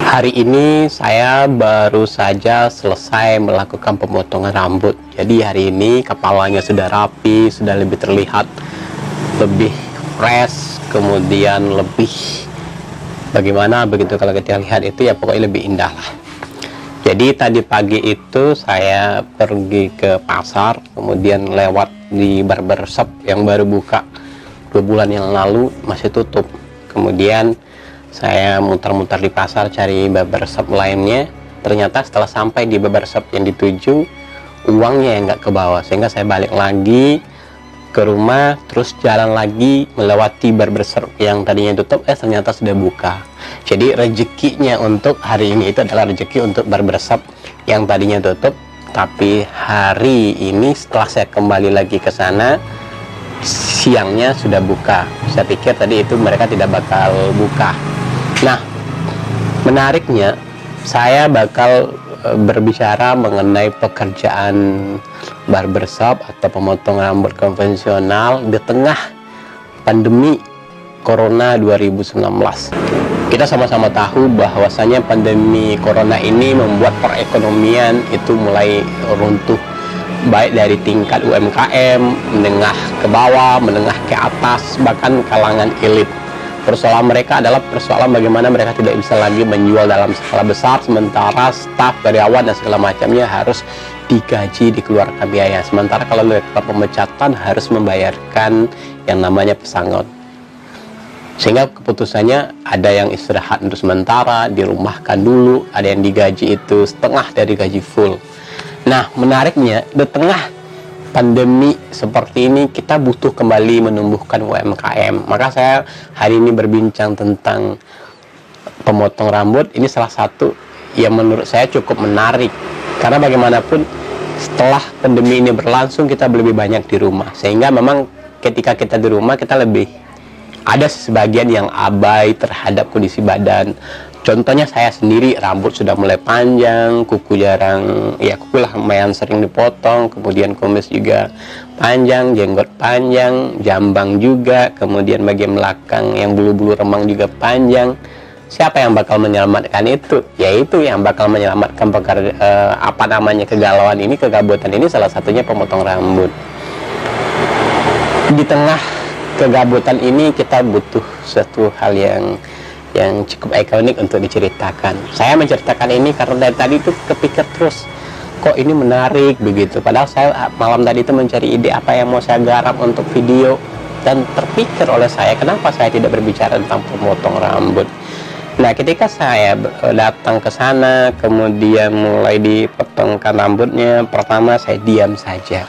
Hari ini saya baru saja selesai melakukan pemotongan rambut. Jadi hari ini kepalanya sudah rapi, sudah lebih terlihat lebih fresh, kemudian lebih bagaimana begitu kalau kita lihat itu ya pokoknya lebih indah lah. Jadi tadi pagi itu saya pergi ke pasar, kemudian lewat di barbershop yang baru buka 2 bulan yang lalu masih tutup. Kemudian saya muter-muter di pasar cari barbershop lainnya. Ternyata setelah sampai di barbershop yang dituju, uangnya yang nggak ke bawah, sehingga saya balik lagi ke rumah, terus jalan lagi melewati barbershop yang tadinya tutup, ternyata sudah buka. Jadi rezekinya untuk hari ini itu adalah rezeki untuk barbershop yang tadinya tutup, tapi hari ini setelah saya kembali lagi ke sana, siangnya sudah buka. Saya pikir tadi itu mereka tidak bakal buka. Nah, menariknya saya bakal berbicara mengenai pekerjaan barbershop atau pemotong rambut konvensional di tengah pandemi Corona 2019. Kita sama-sama tahu bahwasanya pandemi Corona ini membuat perekonomian itu mulai runtuh, baik dari tingkat UMKM, menengah ke bawah, menengah ke atas, bahkan kalangan elit. Persoalan mereka adalah persoalan bagaimana mereka tidak bisa lagi menjual dalam skala besar, sementara staf, karyawan dan segala macamnya harus digaji, dikeluarkan biaya. Sementara kalau mereka pemecatan harus membayarkan yang namanya pesangon. Sehingga keputusannya ada yang istirahat untuk sementara, dirumahkan dulu, ada yang digaji itu setengah dari gaji full. Nah, menariknya di tengah pandemi seperti ini kita butuh kembali menumbuhkan UMKM. Maka saya hari ini berbincang tentang pemotong rambut. Ini salah satu yang menurut saya cukup menarik, karena bagaimanapun setelah pandemi ini berlangsung kita lebih banyak di rumah, sehingga memang ketika kita di rumah kita lebih ada sebagian yang abai terhadap kondisi badan. Contohnya saya sendiri, rambut sudah mulai panjang, kuku jarang, ya kuku lah lumayan sering dipotong, kemudian kumis juga panjang, jenggot panjang, jambang juga, kemudian bagian belakang yang bulu-bulu remang juga panjang. Siapa yang bakal menyelamatkan itu? Yaitu yang bakal menyelamatkan kegalauan ini, kegabutan ini, salah satunya pemotong rambut. Di tengah kegabutan ini kita butuh suatu hal yang cukup ikonik untuk diceritakan. Saya menceritakan ini karena dari tadi itu kepikir terus, kok ini menarik begitu. Padahal saya malam tadi itu mencari ide apa yang mau saya garap untuk video, dan terpikir oleh saya, kenapa saya tidak berbicara tentang pemotong rambut. Nah, ketika saya datang ke sana, kemudian mulai dipotongkan rambutnya, pertama saya diam saja.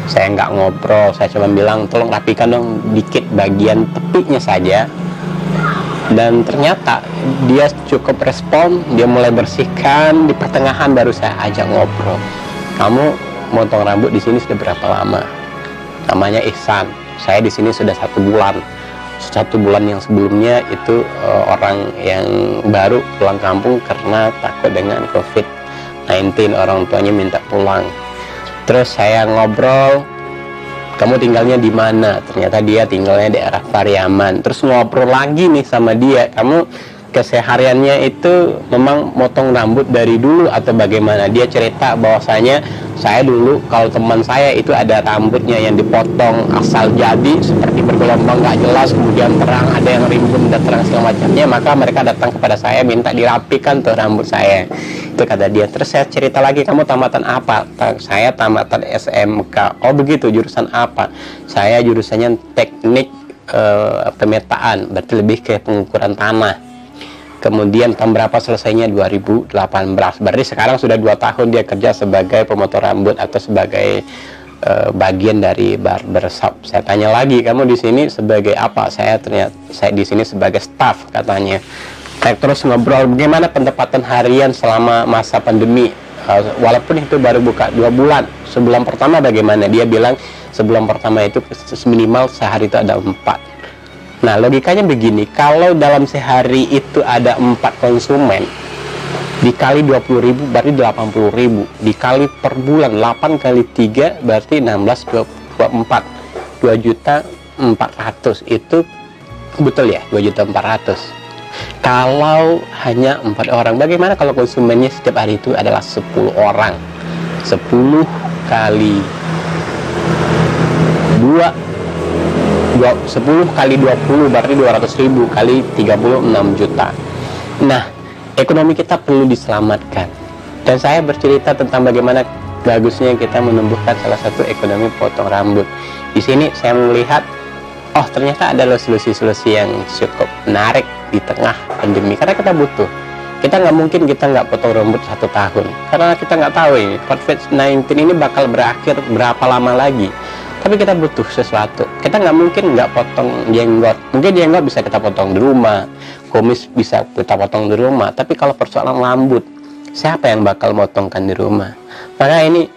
Saya nggak ngobrol, saya cuma bilang, tolong rapikan dong dikit bagian tepinya saja. Dan ternyata dia cukup respon, dia mulai bersihkan. Di pertengahan baru saya ajak ngobrol, kamu motong rambut di sini sudah berapa lama? Namanya Ihsan. Saya di sini sudah 1 bulan. 1 bulan yang sebelumnya itu orang yang baru pulang kampung karena takut dengan COVID-19, orang tuanya minta pulang. Terus saya ngobrol, kamu tinggalnya di mana? Ternyata dia tinggalnya daerah Pariaman. Terus ngobrol lagi nih sama dia, kamu kesehariannya itu memang motong rambut dari dulu atau bagaimana? Dia cerita bahwasanya, saya dulu kalau teman saya itu ada rambutnya yang dipotong asal jadi seperti bergelombang nggak jelas, kemudian terang, ada yang rimbun dan terang segala macamnya, maka mereka datang kepada saya minta dirapikan tuh rambut saya. Itu kata dia. Terus saya cerita lagi, kamu tamatan apa? Saya tamatan SMK. Oh begitu, jurusan apa? Saya jurusannya teknik pemetaan, berarti lebih ke pengukuran tanah. Kemudian tahun berapa selesainya? 2018. Berarti sekarang sudah 2 tahun dia kerja sebagai pemotong rambut atau sebagai bagian dari barbershop. Saya tanya lagi, kamu di sini sebagai apa? Saya di sini sebagai staff katanya. Saya terus ngobrol, bagaimana pendapatan harian selama masa pandemi? Walaupun itu baru buka 2 bulan. Sebulan pertama bagaimana? Dia bilang sebulan pertama itu minimal sehari itu ada 4. Nah, logikanya begini, kalau dalam sehari itu ada 4 konsumen, dikali 20.000 berarti 80.000, dikali per bulan 8 kali 3 berarti 16, 24, 2.400.000. Itu Betul ya, 2.400.000. Kalau hanya 4 orang, bagaimana kalau konsumennya setiap hari itu adalah 10 orang? 10 kali 10 kali 20 berarti 200.000 kali 36 juta. Nah, ekonomi kita perlu diselamatkan. Dan saya bercerita tentang bagaimana bagusnya kita menumbuhkan salah satu ekonomi potong rambut. Di sini saya melihat, oh ternyata ada solusi-solusi yang cukup menarik di tengah pandemi. Karena kita butuh. Kita nggak mungkin kita nggak potong rambut 1 tahun. Karena kita nggak tahu ini COVID-19 ini bakal berakhir berapa lama lagi. Tapi kita butuh sesuatu. Kita nggak mungkin nggak potong jenggot. Mungkin jenggot bisa kita potong di rumah, kumis bisa kita potong di rumah. Tapi kalau persoalan rambut, siapa yang bakal motongkan di rumah? Maka ini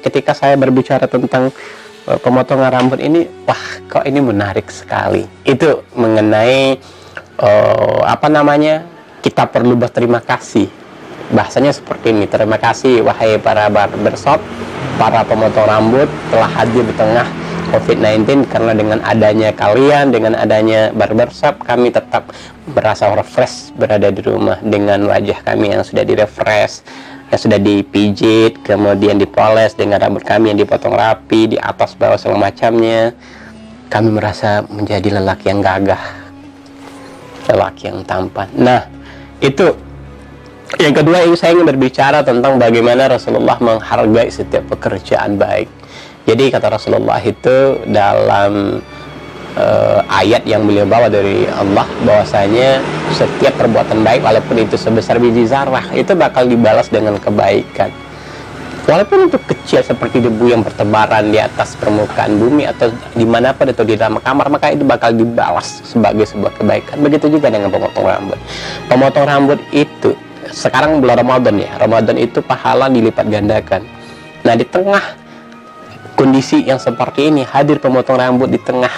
ketika saya berbicara tentang pemotongan rambut ini, wah kok ini menarik sekali. Itu mengenai kita perlu berterima kasih. Bahasanya seperti ini, terima kasih wahai para barbershop, para pemotong rambut telah hadir di tengah COVID-19, karena dengan adanya kalian, dengan adanya barbershop, kami tetap merasa refresh berada di rumah dengan wajah kami yang sudah direfresh, yang sudah dipijit, kemudian dipoles, dengan rambut kami yang dipotong rapi, di atas bawah segala macamnya. Kami merasa menjadi lelaki yang gagah, lelaki yang tampan. Nah, itu. Yang kedua, ini saya ingin berbicara tentang bagaimana Rasulullah menghargai setiap pekerjaan baik. Jadi kata Rasulullah itu dalam ayat yang beliau bawa dari Allah, bahwasanya setiap perbuatan baik walaupun itu sebesar biji zarah itu bakal dibalas dengan kebaikan. Walaupun itu kecil seperti debu yang bertebaran di atas permukaan bumi atau dimanapun itu di dalam kamar, maka itu bakal dibalas sebagai sebuah kebaikan. Begitu juga dengan pemotong rambut. Pemotong rambut itu sekarang bulan Ramadan ya, Ramadan itu pahala dilipat gandakan. Nah, di tengah kondisi yang seperti ini, hadir pemotong rambut di tengah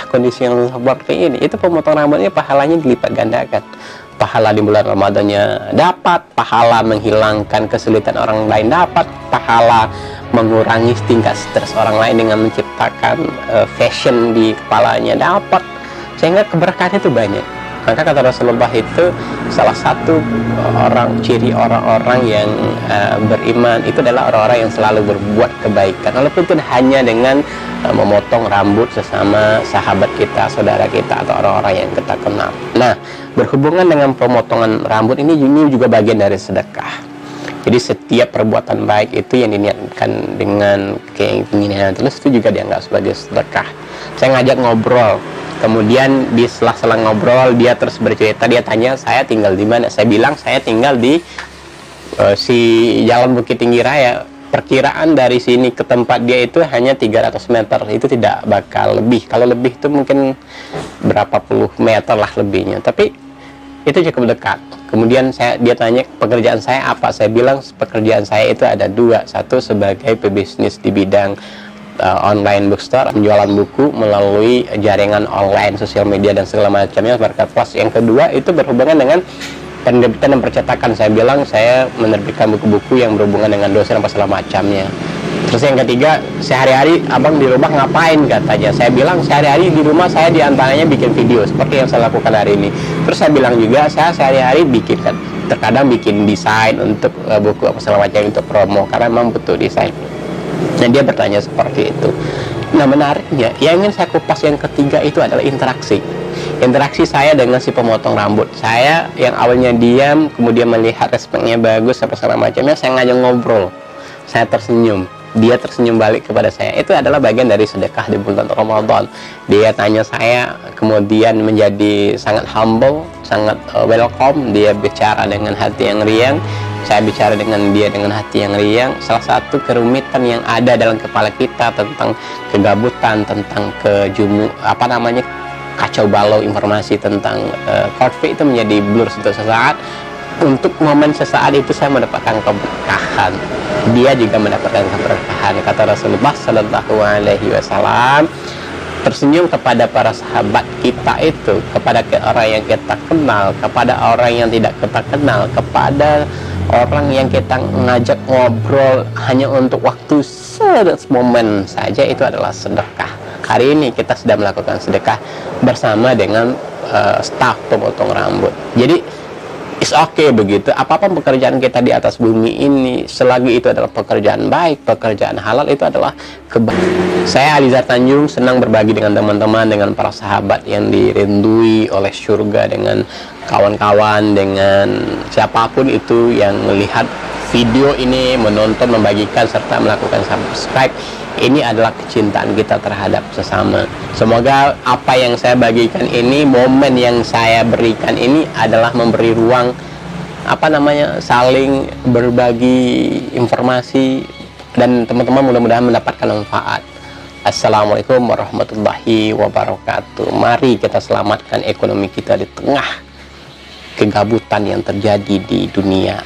kondisi yang seperti ini, itu pemotong rambutnya pahalanya dilipat gandakan. Pahala di bulan Ramadannya dapat, pahala menghilangkan kesulitan orang lain dapat, pahala mengurangi tingkat stres orang lain dengan menciptakan fashion di kepalanya dapat, sehingga keberkahan itu banyak. Maka kata Rasulullah itu salah satu ciri orang-orang yang beriman itu adalah orang-orang yang selalu berbuat kebaikan, walaupun itu hanya dengan memotong rambut sesama sahabat kita, saudara kita, atau orang-orang yang kita kenal. Nah, berhubungan dengan pemotongan rambut ini juga bagian dari sedekah. Jadi setiap perbuatan baik itu yang diniatkan dengan keinginan tulus itu juga dianggap sebagai sedekah. Saya ngajak ngobrol, kemudian di setelah ngobrol dia terus bercerita, dia tanya saya tinggal di mana. Saya bilang saya tinggal di si Jalan Bukit Tinggi Raya. Perkiraan dari sini ke tempat dia itu hanya 300 meter, itu tidak bakal lebih. Kalau lebih itu mungkin berapa puluh meter lah lebihnya, tapi itu cukup dekat. Kemudian dia tanya pekerjaan saya apa. Saya bilang pekerjaan saya itu ada dua. Satu sebagai pebisnis di bidang online bookstore, penjualan buku melalui jaringan online, sosial media dan segala macamnya, marketplace. Yang kedua itu berhubungan dengan penerbitan dan percetakan. Saya bilang saya menerbitkan buku-buku yang berhubungan dengan dosen apa segala macamnya. Terus yang ketiga, sehari-hari abang di rumah ngapain katanya. Saya bilang sehari-hari di rumah saya diantaranya bikin video seperti yang saya lakukan hari ini. Terus saya bilang juga saya sehari-hari bikin, terkadang bikin desain untuk buku apa segala macam untuk promo, karena memang butuh desain. Dan dia bertanya seperti itu. Nah, menariknya yang ingin saya kupas yang ketiga itu adalah interaksi saya dengan si pemotong rambut. Saya yang awalnya diam, kemudian melihat respeknya bagus apa segala macamnya, saya ngajak ngobrol, saya tersenyum, dia tersenyum balik kepada saya. Itu adalah bagian dari sedekah di bulan Ramadan. Dia tanya saya, kemudian menjadi sangat humble, sangat welcome. Dia bicara dengan hati yang riang, saya bicara dengan dia dengan hati yang riang. Salah satu kerumitan yang ada dalam kepala kita tentang kegabutan, tentang kacau balau informasi tentang COVID itu menjadi blur untuk sesaat. Untuk momen sesaat itu saya mendapatkan keberkahan, dia juga mendapatkan keberkahan. Kata Rasulullah Sallallahu Alaihi Wasallam, tersenyum kepada para sahabat kita itu, kepada orang yang kita kenal, kepada orang yang tidak kita kenal, kepada orang yang kita ngajak ngobrol hanya untuk waktu momen saja, itu adalah sedekah. hari ini kita sedang melakukan sedekah bersama dengan staf pemotong rambut. Jadi it's okay begitu. Apapun pekerjaan kita di atas bumi ini, selagi itu adalah pekerjaan baik, pekerjaan halal, itu adalah kebaikan. Saya Alizar Tanjung senang berbagi dengan teman-teman, dengan para sahabat yang dirindui oleh surga, dengan kawan-kawan, dengan siapapun itu yang melihat video ini, menonton, membagikan, serta melakukan subscribe. Ini adalah kecintaan kita terhadap sesama. Semoga apa yang saya bagikan ini, momen yang saya berikan ini adalah memberi ruang saling berbagi informasi, dan teman-teman mudah-mudahan mendapatkan manfaat. Assalamualaikum warahmatullahi wabarakatuh. Mari kita selamatkan ekonomi kita di tengah kegabutan yang terjadi di dunia.